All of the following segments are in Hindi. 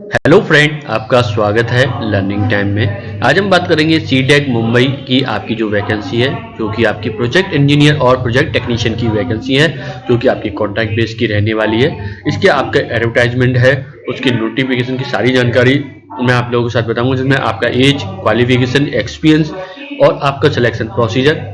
हेलो फ्रेंड, आपका स्वागत है लर्निंग टाइम में। आज हम बात करेंगे सीटेक मुंबई की आपकी जो वैकेंसी है, जो कि आपकी प्रोजेक्ट इंजीनियर और प्रोजेक्ट टेक्नीशियन की वैकेंसी है, जो कि आपकी कॉन्ट्रैक्ट बेस की रहने वाली है। इसके आपका एडवर्टाइजमेंट है, उसकी नोटिफिकेशन की सारी जानकारी मैं आप लोगों के साथ बताऊंगा, जिसमें आपका एज, क्वालिफिकेशन, एक्सपीरियंस और आपका सिलेक्शन प्रोसीजर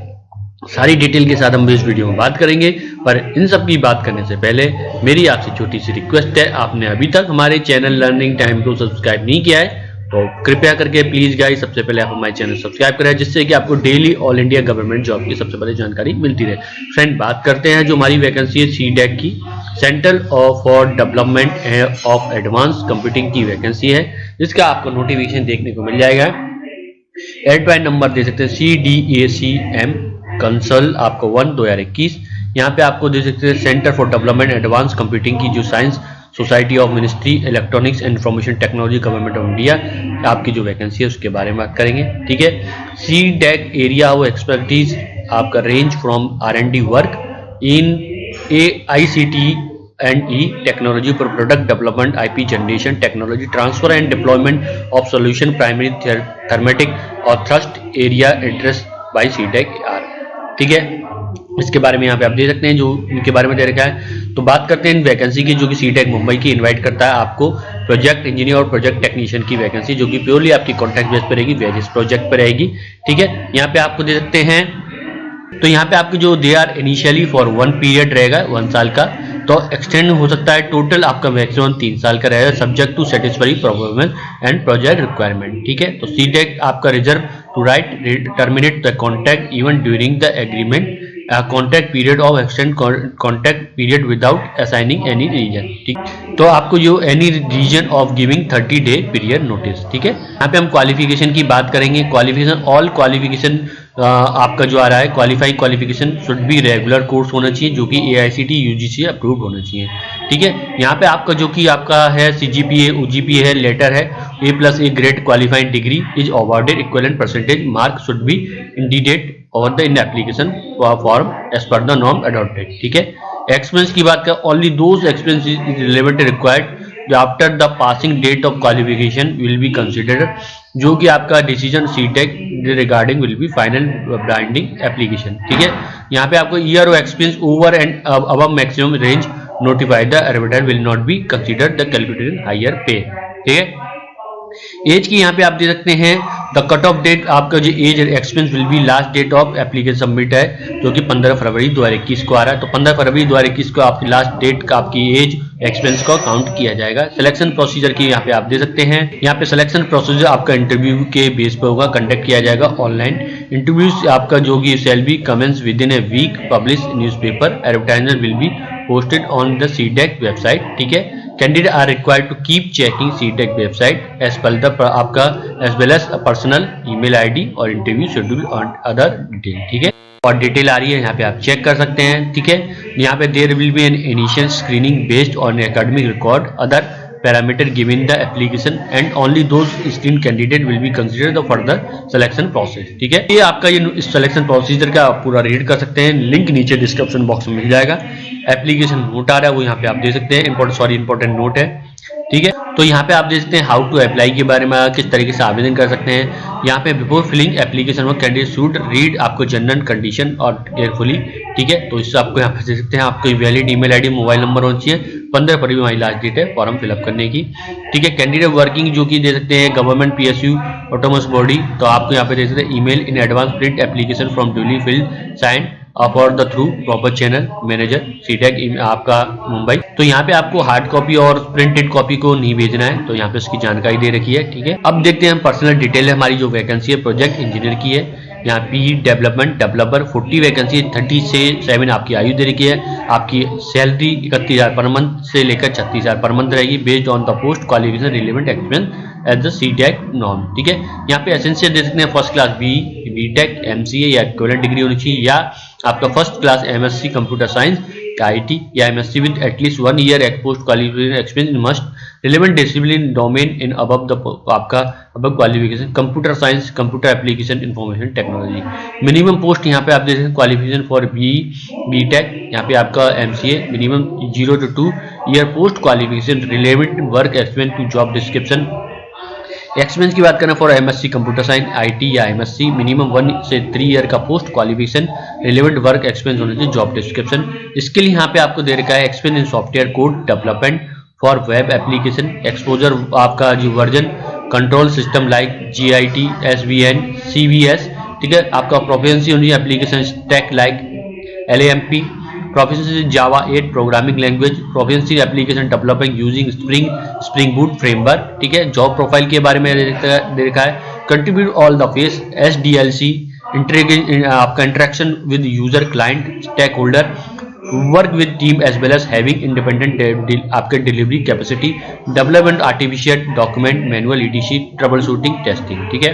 सारी डिटेल के साथ हम इस वीडियो में बात करेंगे। पर इन सब की बात करने से पहले मेरी आपसे छोटी सी रिक्वेस्ट है, आपने अभी तक हमारे चैनल लर्निंग टाइम को सब्सक्राइब नहीं किया है तो कृपया करके प्लीज गाइस सबसे पहले आप हमारे चैनल सब्सक्राइब करें, जिससे कि आपको daily all India government job की सबसे पहले जानकारी मिलती रहे। फ्रेंड, बात करते हैं जो हमारी वैकेंसी है सीडेक की, centre for development of advance computing की वैकेंसी है, जिसका आपको नोटिफिकेशन देखने को मिल जाएगा। एडवाइन नंबर दे सकते हैं CDACM कंसल आपको 1/2021। यहाँ पे आपको दे सकते हैं centre for development advance computing की जो science society of ministry electronics and information technology government of India आपकी जो वैकेंसी है उसके बारे में बात करेंगे। ठीक है, सीडेक एरिया ऑफ एक्सपर्टीज आपका range from R&D work in ICT and technology for product development, IP generation, technology transfer and deployment of solution, primary thematic और thrust area addressed by CDEC are। ठीक है, इसके बारे में यहाँ पे आप दे सकते हैं जो इनके बारे में दे रखा है। तो बात करते हैं इन वैकेंसी की, जो कि सीटेक मुंबई की इनवाइट करता है आपको प्रोजेक्ट इंजीनियर और प्रोजेक्ट टेक्नीशियन की वैकेंसी, जो कि प्योरली आपकी कॉन्ट्रैक्ट बेस पर रहेगी, वेरियस प्रोजेक्ट पर रहेगी। ठीक है, यहाँ पे आपको दे सकते हैं, तो यहाँ पे आपकी जो they are initially for 1 period रहेगा 1 साल का, तो एक्सटेंड हो सकता है, टोटल आपका मैक्सिमम 3 साल का रहेगा, subject to satisfy performance and project requirement. ठीक है, तो सीटेक आपका reserve to right terminate the contract even during the agreement contract period of extend contract period without assigning any reason. ठीक, तो आपको जो any reason of giving 30 day period notice. ठीक है, यहाँ पे हम क्वालिफिकेशन की बात करेंगे। क्वालिफिकेशन, ऑल क्वालिफिकेशन आपका जो आ रहा है, qualified qualification should be regular course होना चाहिए, जो कि AICT UGC अप्रूव्ड होना चाहिए। ठीक है, यहाँ पे आपका जो कि आपका है CGPA OGPA है, लेटर है A+A grade qualified degree is awarded equivalent percentage mark should be indicated over the in application form as per the norm adopted। ठीक है, एक्सपीरियंस की बात करें, only those experience is relevant required after the passing date of qualification will be considered, जो कि आपका decision CDAC regarding will be final binding application. ठीक है, यहाँ पे आपको year of experience over and above maximum range notified the advertiser will not be considered the calculated higher pay. ठीक है, एज की यहाँ पे आप दे सकते हैं, द कट ऑफ डेट आपका जो as experience will be last date of application submit है, जो कि 15 फरवरी 2021 को आ रहा है, तो 15 फरवरी 2021 को आपकी लास्ट डेट का आपकी एज एक्सपीरियंस को काउंट किया जाएगा। सिलेक्शन प्रोसीजर की यहाँ पे आप दे सकते हैं, यहाँ पे सिलेक्शन प्रोसीजर आपका इंटरव्यू के बेस पे होगा, कंडक्ट किया जाएगा ऑनलाइन। इंटरव्यूज आपका जो कि shall be commence within a week, publish newspaper, advertisement will be posted on the CDAC website. ठीक है, candidate are required to keep checking CDAC website as per the आपका as well as personal email ID और इंटरव्यू शेड्यूल और अदर डिटेल। ठीक है, और डिटेल आ रही है यहाँ पे आप चेक कर सकते हैं। ठीक है, यहाँ पे there will be an initial screening based on academic record, other parameter given the application and only those screen candidate will be considered the further selection process. ठीक है, ये आपका ये सिलेक्शन प्रोसीजर का आप पूरा रीड कर सकते हैं, लिंक नीचे डिस्क्रिप्शन बॉक्स में मिल जाएगा। एप्लीकेशन नोट आ रहा है वो यहाँ पे आप दे सकते हैं, इंपॉर्टेंट नोट है। ठीक है, तो यहाँ पे आप देख सकते हैं हाउ टू अप्लाई के बारे में, किस तरीके से आवेदन कर सकते हैं। यहाँ पे before filling application work candidate should read आपको जनरल कंडीशन और केयरफुली। ठीक है, तो इससे आपको यहाँ पे देख सकते हैं, आपको valid email ID mobile number होना चाहिए। 15 फरवरी हमारी लास्ट डेट है फॉर्म फिलअप करने की। ठीक है, कैंडिडेट वर्किंग जो कि दे सकते हैं गवर्नमेंट PSU ऑटोनमस बॉडी, तो आपको यहाँ पे दे सकते हैं email in advance print application from duly filled sign for the through proper channel manager CDAC आपका मुंबई। तो यहाँ पे आपको हार्ड कॉपी और प्रिंटेड कॉपी को नहीं भेजना है, तो यहाँ पे उसकी जानकारी दे रखी है। ठीक है, अब देखते हैं पर्सनल डिटेल है, हमारी जो वैकेंसी है प्रोजेक्ट इंजीनियर की है। यहाँ पी डेवलपमेंट डेवलपर 40 वैकेंसी, 30 से 7 आपकी आयु दे रखी है। आपकी सैलरी 31,000 पर मंथ से लेकर 36,000 पर मंथ रहेगी, based on the post qualification relevant experience as the CDAC norm. ठीक है, यहाँ पे एसेंशियल दे सकते हैं फर्स्ट क्लास बीटेक MCA या इक्विवेलेंट डिग्री होनी चाहिए, या आपका first class MSc computer science IT या MSc with at least 1 year post qualification experience must relevant discipline domain in above the आपका above qualification computer science, computer application, information technology. Minimum post यहाँ पे आप देख सकते हैं क्वालिफिकेशन फॉर बी टेक, यहाँ पे आपका MCA minimum 0 to 2 year post qualification, relevant work experience to job description. Experience की बात करें for MSc computer science, IT या MSc मिनिमम 1 से 3 ईयर का post qualification, relevant work experience होना चाहिए, जॉब डिस्क्रिप्शन। स्किल यहाँ पे आपको दे रखा है experience in software code development for web application, exposure आपका जो version control system like GIT, SVN, CVS, ठीक है। आपका प्रोफिशिएंसी होनी है application stack like LAMP, proficiency Java 8 programming language, proficiency application developing using Spring Boot framework, ठीक है। जॉब प्रोफाइल के बारे में दे रखा है contribute all the phase SDLC आपका interaction with user client stakeholder, work with team as well as having independent आपके delivery capacity, development artificial document manual EDC, troubleshooting testing, ठीक है।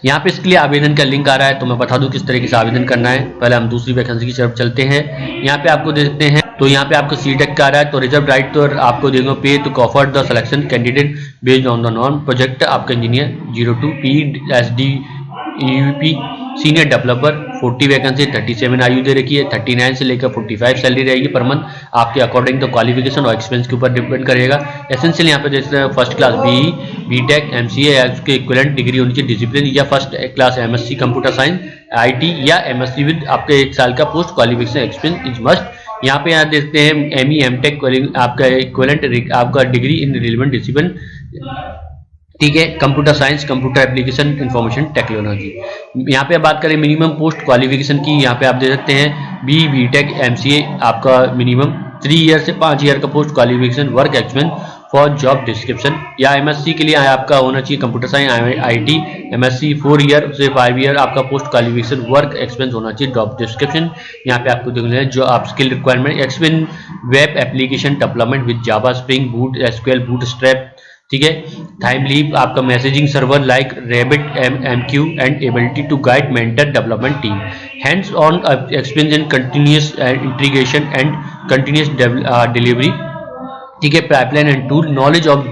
यहाँ पे इसके लिए आवेदन का लिंक आ रहा है, तो मैं बता दूं किस तरीके से आवेदन करना है। पहले हम दूसरी वैकेंसी की तरफ चलते हैं। यहाँ पे आपको देखते हैं तो यहाँ पे आपको CTEC का आ रहा है, तो रिजर्व राइट तो आपको देंगे पे तो offer the selection candidate based on the non project आपका engineer 02 PhD EUP senior developer 40 vacancy 37 आयु दे रखी है, 39 से लेकर 45 सैलरी रहेगी पर मंथ, आपके अकॉर्डिंग तो क्वालिफिकेशन और एक्सपीरियंस के ऊपर डिपेंड करेगा। एसेंशियल यहाँ पे देखते हैं first class BE, BTech, MCA या उसके इक्विवेलेंट डिग्री होनी चाहिए डिसिप्लिन, या first class MSc computer science, IT या MSc विद आपके 1 साल का post qualification experience is must. यहाँ पे यहाँ देखते हैं ME MTech आपका इक्विवेलेंट आपका डिग्री इन रिलेवेंट डिसिप्लिन, ठीक है, computer science, computer application, information technology. यहाँ पे बात करें मिनिमम पोस्ट क्वालिफिकेशन की, यहाँ पे आप दे सकते हैं BTech MCA आपका मिनिमम 3 ईयर से 5 ईयर का post qualification, work experience for job description, या MSc के लिए आपका होना चाहिए computer science IT MSc 4 year से 5 ईयर आपका पोस्ट क्वालिफिकेशन, वर्क एक्सपीरियंस होना चाहिए, जॉब डिस्क्रिप्शन। यहाँ पे आपको देखना है जो आप skill requirement experience web application development with Java, Spring Boot, SQL Bootstrap, ठीक है। टाइम लीव आपका messaging server like Rabbit MQ and ability to guide mentor development team, hands on experience in continuous integration and continuous delivery, ठीक है। Pipeline and tool knowledge of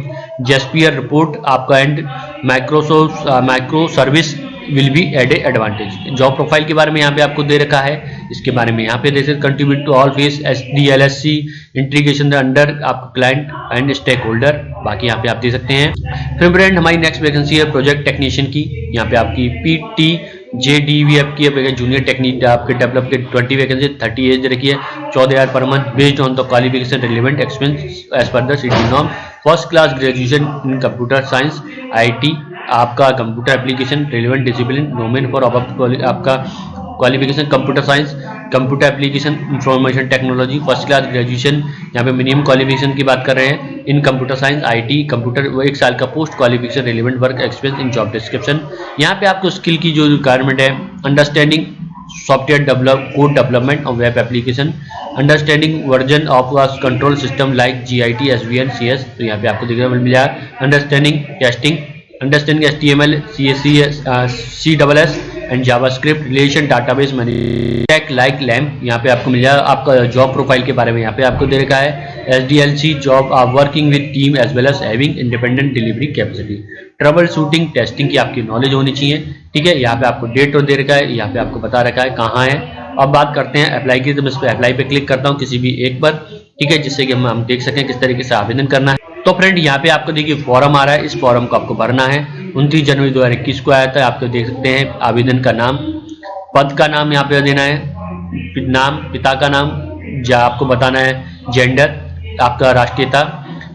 Jasper report आपका and Microsoft micro service will be advantage. Job profile के बारे में यहाँ पे आपको दे रखा है, इसके बारे में यहाँ पे जैसे contribute to all phase SDLC integration under आपका क्लाइंट एंड स्टेक होल्डर, बाकी यहाँ पे आप दे सकते हैं। फिर फ्रेंड हमारी नेक्स्ट वैकेंसी है प्रोजेक्ट टेक्नीशियन की, यहाँ पे आपकी PTJDVF की जूनियर टेक्निक आपके डेवलप के 20 वैकेंसी 30 एज रखी है, 14,000 पर month based on the qualification relevant experience as per the city norm, first class graduation in computer science IT आपका computer application relevant discipline domain for आपका qualification computer science, computer application, information technology, first class graduation. यहाँ पे मिनिमम क्वालिफिकेशन की बात कर रहे हैं in computer science IT computer 1 साल का post qualification relevant work experience in job description. यहाँ पे आपको स्किल की जो रिक्वायरमेंट है अंडरस्टैंडिंग सॉफ्टवेयर कोड डेवलपमेंट और web application, understanding version of control system like GIT SVN CS, तो यहाँ पे आपको देखने को मिल जाएगा। Understanding testing, understanding HTML CSS CSS and JavaScript, relation database management like LAMP, यहाँ पे आपको मिल जाएगा। आपका जॉब प्रोफाइल के बारे में यहाँ पे आपको दे रखा है SDLC job working with team as well as having independent delivery capacity, troubleshooting testing की आपकी नॉलेज होनी चाहिए, ठीक है। यहाँ पे आपको डेट और दे रखा है, यहाँ पे आपको बता रखा है कहाँ है। अब बात करते हैं अप्लाई की, तो मैं इस पर अप्लाई पे क्लिक करता हूँ किसी भी एक पर, ठीक है, जिससे कि हम देख सकें किस तरीके से आवेदन करना है। तो फ्रेंड यहाँ पे आपको देखिए फॉर्म आ रहा है, इस फॉर्म को आपको भरना है। 29 जनवरी 2021 को आया था, आपको देख सकते हैं आवेदन का नाम, पद का नाम यहाँ पे देना है, नाम, पिता का नाम, या आपको बताना है जेंडर, आपका राष्ट्रीयता,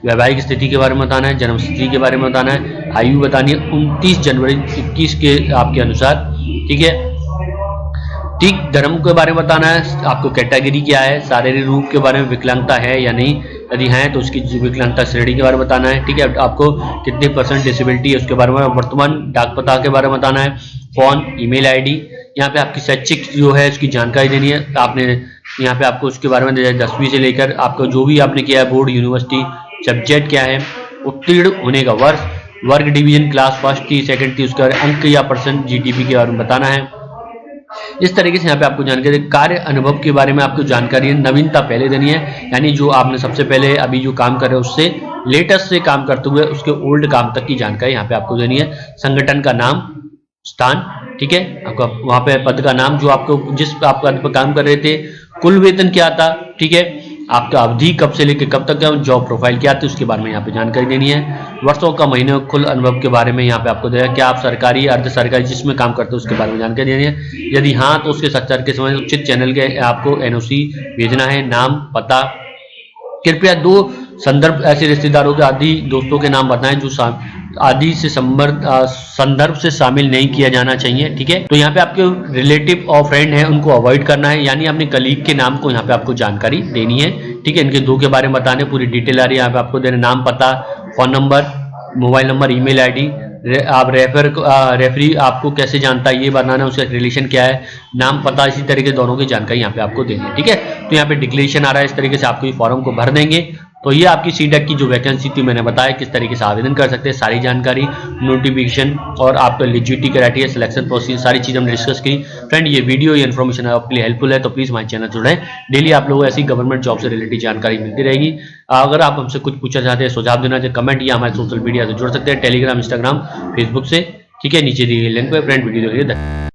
वैवाहिक स्थिति के बारे में बताना है, जन्म स्थिति के बारे में बताना है, आयु बतानी है 29 जनवरी 21 के आपके अनुसार, ठीक है। ठीक, धर्म के बारे में बताना है, आपको कैटेगरी क्या है, शारीरिक रूप के बारे में विकलांगता है या नहीं, यदि है तो उसकी विकलांगता श्रेणी के बारे में बताना है, ठीक है। आपको कितने % डिसेबिलिटी है उसके बारे में, वर्तमान डाक पता के बारे में बताना है, फोन, ईमेल ID, यहाँ पे आपकी शैक्षिक जो है उसकी जानकारी देनी है। आपने यहाँ पे आपको उसके बारे में 10वीं से लेकर आपको जो भी आपने किया है, बोर्ड, यूनिवर्सिटी, सब्जेक्ट क्या है, उत्तीर्ण होने का वर्ष, वर्ग डिवीजन, क्लास फर्स्ट थी, सेकंड थी, उसका अंक या % GDP के बारे में बताना है। इस तरीके से यहाँ पे आपको जानकारी, कार्य अनुभव के बारे में आपको जानकारी है, नवीनता पहले देनी है, यानी जो आपने सबसे पहले अभी जो काम कर रहे हैं उससे लेटेस्ट से काम करते हुए उसके ओल्ड काम तक की जानकारी यहाँ पे आपको देनी है। संगठन का नाम, स्थान, ठीक है, आपका वहां पे पद का नाम, जो आपको जिस आप पद पर काम कर रहे थे, कुल वेतन क्या था, ठीक है, आपका अवधि कब से लेकर कब तक का, जॉब प्रोफाइल क्या थी उसके बारे में यहाँ पे जानकारी देनी है। वर्षों का, महीने, कुल अनुभव के बारे में यहाँ पे आपको देगा, क्या आप सरकारी अर्ध सरकारी जिसमें काम करते हो उसके बारे में जानकारी देनी है। यदि हाँ तो उसके सत्यापन के समय उचित चैनल के आपको एनओसी भेजना है। नाम, पता, कृपया 2 संदर्भ ऐसे रिश्तेदारों के आदि दोस्तों के नाम बताएं जो आदि से संदर्भ से शामिल नहीं किया जाना चाहिए, ठीक है। तो यहाँ पे आपके रिलेटिव और फ्रेंड हैं उनको अवॉइड करना है, यानी अपने कलीग के नाम को यहाँ पे आपको जानकारी देनी है, ठीक है। इनके 2 के बारे में बताने, पूरी डिटेल आ रही है यहाँ पे आपको देना, नाम, पता, phone number, mobile number, email ID, आप रेफरी आपको कैसे जानता है ये बताना, उसका रिलेशन क्या है, नाम, पता, इसी तरीके दोनों की जानकारी यहाँ पे आपको देनी है, ठीक है। तो यहाँ पे डिक्लेरेशन आ रहा है, इस तरीके से आपको ये फॉर्म को भर देंगे। तो ये आपकी सीटेक की जो वैकेंसी थी मैंने बताया किस तरीके से आवेदन कर सकते हैं, सारी जानकारी, नोटिफिकेशन और आपका एलिजिबिलिटी क्राइटेरिया, सिलेक्शन प्रोसीजर, सारी चीज़ हमने डिस्कस की। फ्रेंड ये वीडियो ये इन्फॉर्मेशन आपके लिए हेल्पफुल है तो प्लीज़ हमारे चैनल जुड़ें। डेली आप लोगों को ऐसी गवर्नमेंट जॉब से रिलेटेड जानकारी मिलती रहेगी। अगर आप हमसे कुछ पूछना चाहते हैं, सुझाव देना चाहते, कमेंट या हमारे सोशल मीडिया से जुड़ सकते हैं, टेलीग्राम, इंस्टाग्राम, फेसबुक से, ठीक है। नीचे दिए गए लिंक पे फ्रेंड वीडियो देखिए।